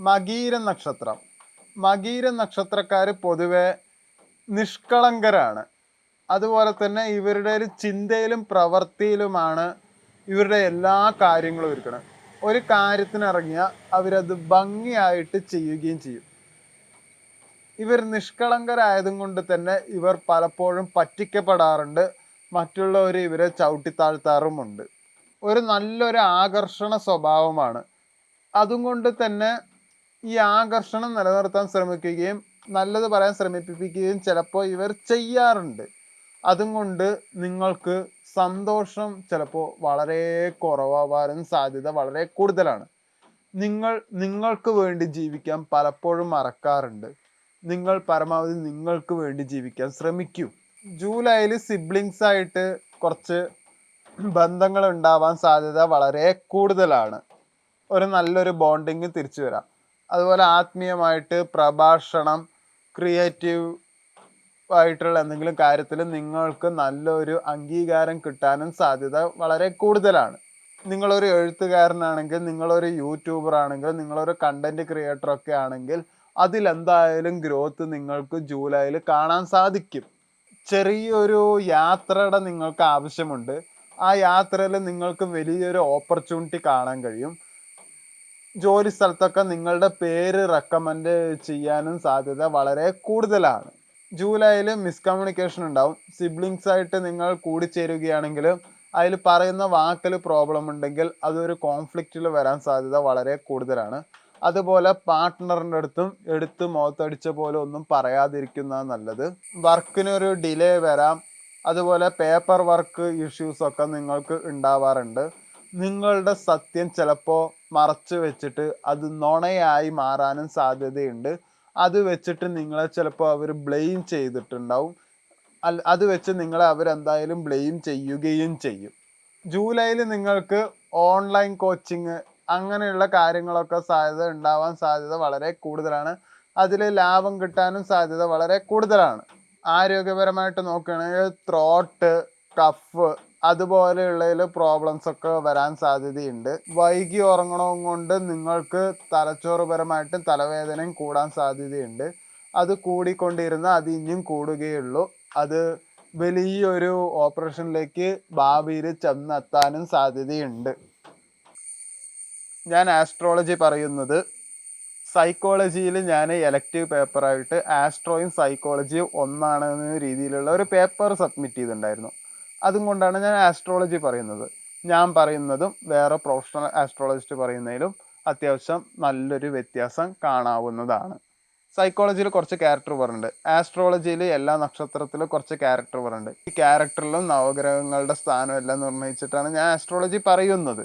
മകീര നക്ഷത്രം. മകീര നക്ഷത്രക്കാർ പൊതുവെ നിഷ്കളങ്കരാണ്. അതുപോലെ തന്നെ ഇവരുടെ ഒരു ചിന്തയിലും പ്രവൃത്തിയിലുമാണ് ഇവരുടെ എല്ലാ കാര്യങ്ങളും ഇരിക്കുന്നത്. ഒരു കാര്യത്തിനിറങ്ങിയാൽ അവരത് ഭംഗിയായിട്ട് ചെയ്യുകയും ചെയ്യും. ഇവർ നിഷ്കളങ്കരായതും കൊണ്ട് തന്നെ ഇവർ പലപ്പോഴും പറ്റിക്കപ്പെടാറുണ്ട്. മറ്റുള്ളവർ ഇവരെ ചവിട്ടിത്താഴ്ത്താറുമുണ്ട്. ഒരു നല്ലൊരു ആകർഷണ സ്വഭാവമാണ്. അതുകൊണ്ട് തന്നെ ഈ ആകർഷണം നിലനിർത്താൻ ശ്രമിക്കുകയും നല്ലത് പറയാൻ ശ്രമിപ്പിക്കുകയും ചിലപ്പോൾ ഇവർ ചെയ്യാറുണ്ട്. അതുകൊണ്ട് നിങ്ങൾക്ക് സന്തോഷം ചിലപ്പോൾ വളരെ കുറവാകാനും സാധ്യത വളരെ കൂടുതലാണ്. നിങ്ങൾക്ക് വേണ്ടി ജീവിക്കാൻ പലപ്പോഴും മറക്കാറുണ്ട്. നിങ്ങൾ പരമാവധി നിങ്ങൾക്ക് വേണ്ടി ജീവിക്കാൻ ശ്രമിക്കൂ. ജൂലൈയിൽ സിബ്ലിങ്സ് ആയിട്ട് കുറച്ച് ബന്ധങ്ങൾ ഉണ്ടാവാൻ സാധ്യത വളരെ കൂടുതലാണ്. ഒരു നല്ലൊരു ബോണ്ടിങ് തിരിച്ചു വരാം. അതുപോലെ ആത്മീയമായിട്ട് പ്രഭാഷണം, ക്രിയേറ്റീവ് ആയിട്ടുള്ള എന്തെങ്കിലും കാര്യത്തിൽ നിങ്ങൾക്ക് നല്ലൊരു അംഗീകാരം കിട്ടാനും സാധ്യത വളരെ കൂടുതലാണ്. നിങ്ങളൊരു എഴുത്തുകാരനാണെങ്കിൽ, നിങ്ങളൊരു യൂട്യൂബർ ആണെങ്കിൽ, നിങ്ങളൊരു കണ്ടന്റ് ക്രിയേറ്റർ ഒക്കെ ആണെങ്കിൽ അതിലെന്തായാലും ഗ്രോത്ത് നിങ്ങൾക്ക് ജൂലൈയിൽ കാണാൻ സാധിക്കും. ചെറിയൊരു യാത്രയുടെ നിങ്ങൾക്ക് ആവശ്യമുണ്ട്. ആ യാത്രയിൽ നിങ്ങൾക്ക് വലിയൊരു ഓപ്പർച്യൂണിറ്റി കാണാൻ കഴിയും. ജോലി സ്ഥലത്തൊക്കെ നിങ്ങളുടെ പേര് റെക്കമെൻഡ് ചെയ്യാനും സാധ്യത വളരെ കൂടുതലാണ്. ജൂലൈയിൽ മിസ്കമ്മ്യൂണിക്കേഷൻ ഉണ്ടാവും. സിബ്ലിങ്സ് ആയിട്ട് നിങ്ങൾ കൂടിച്ചേരുകയാണെങ്കിൽ അതിൽ പറയുന്ന വാക്കിൽ പ്രോബ്ലം ഉണ്ടെങ്കിൽ അതൊരു കോൺഫ്ലിക്റ്റിൽ വരാൻ സാധ്യത വളരെ കൂടുതലാണ്. അതുപോലെ പാർട്ട്ണറിൻ്റെ അടുത്തും എടുത്ത് മുഖത്തടിച്ച പോലെ ഒന്നും പറയാതിരിക്കുന്നത് നല്ലത്. വർക്കിനൊരു ഡിലേ വരാം. അതുപോലെ പേപ്പർ വർക്ക് ഇഷ്യൂസൊക്കെ നിങ്ങൾക്ക് ഉണ്ടാവാറുണ്ട്. നിങ്ങളുടെ സത്യം ചിലപ്പോൾ മറച്ചു വെച്ചിട്ട് അത് നുണയായി മാറാനും സാധ്യതയുണ്ട്. അത് വെച്ചിട്ട് നിങ്ങളെ ചിലപ്പോൾ അവർ ബ്ലെയിം ചെയ്തിട്ടുണ്ടാവും. അത് വെച്ച് നിങ്ങളെ അവരെന്തായാലും ബ്ലെയിം ചെയ്യുകയും ചെയ്യും. ജൂലൈയിൽ നിങ്ങൾക്ക് ഓൺലൈൻ കോച്ചിങ് അങ്ങനെയുള്ള കാര്യങ്ങളൊക്കെ സാധ്യത ഉണ്ടാവാൻ സാധ്യത വളരെ കൂടുതലാണ്. അതിൽ ലാഭം കിട്ടാനും സാധ്യത വളരെ കൂടുതലാണ്. ആരോഗ്യപരമായിട്ട് നോക്കുകയാണെങ്കിൽ ത്രോട്ട്, കഫ് അതുപോലെയുള്ളതിൽ പ്രോബ്ലംസ് ഒക്കെ വരാൻ സാധ്യതയുണ്ട്. വൈകി ഉറങ്ങണം കൊണ്ട് നിങ്ങൾക്ക് തലച്ചോറുപരമായിട്ടും തലവേദനയും കൂടാൻ സാധ്യതയുണ്ട്. അത് കൂടിക്കൊണ്ടിരുന്ന അത് ഇനിയും കൂടുകയുള്ളൂ. അത് വലിയൊരു ഓപ്പറേഷനിലേക്ക് ഭാവിയിൽ ചെന്നെത്താനും സാധ്യതയുണ്ട്. ഞാൻ ആസ്ട്രോളജി പറയുന്നത് സൈക്കോളജിയിൽ ഞാൻ എലക്റ്റീവ് പേപ്പറായിട്ട് ആസ്ട്രോയും സൈക്കോളജിയും ഒന്നാണെന്ന രീതിയിലുള്ള ഒരു പേപ്പർ സബ്മിറ്റ് ചെയ്തിട്ടുണ്ടായിരുന്നു. അതുകൊണ്ടാണ് ഞാൻ ആസ്ട്രോളജി പറയുന്നത്. ഞാൻ പറയുന്നതും വേറെ പ്രൊഫഷണൽ ആസ്ട്രോളജിസ്റ്റ് പറയുന്നതിലും അത്യാവശ്യം നല്ലൊരു വ്യത്യാസം കാണാവുന്നതാണ്. സൈക്കോളജിയിൽ കുറച്ച് ക്യാരക്ടർ പറയുന്നുണ്ട്. ആസ്ട്രോളജിയിൽ എല്ലാ നക്ഷത്രത്തിലും കുറച്ച് ക്യാരക്ടർ പറയുന്നുണ്ട്. ഈ ക്യാരക്ടറിലും നവഗ്രഹങ്ങളുടെ സ്ഥാനം എല്ലാം നിർണ്ണയിച്ചിട്ടാണ് ഞാൻ ആസ്ട്രോളജി പറയുന്നത്.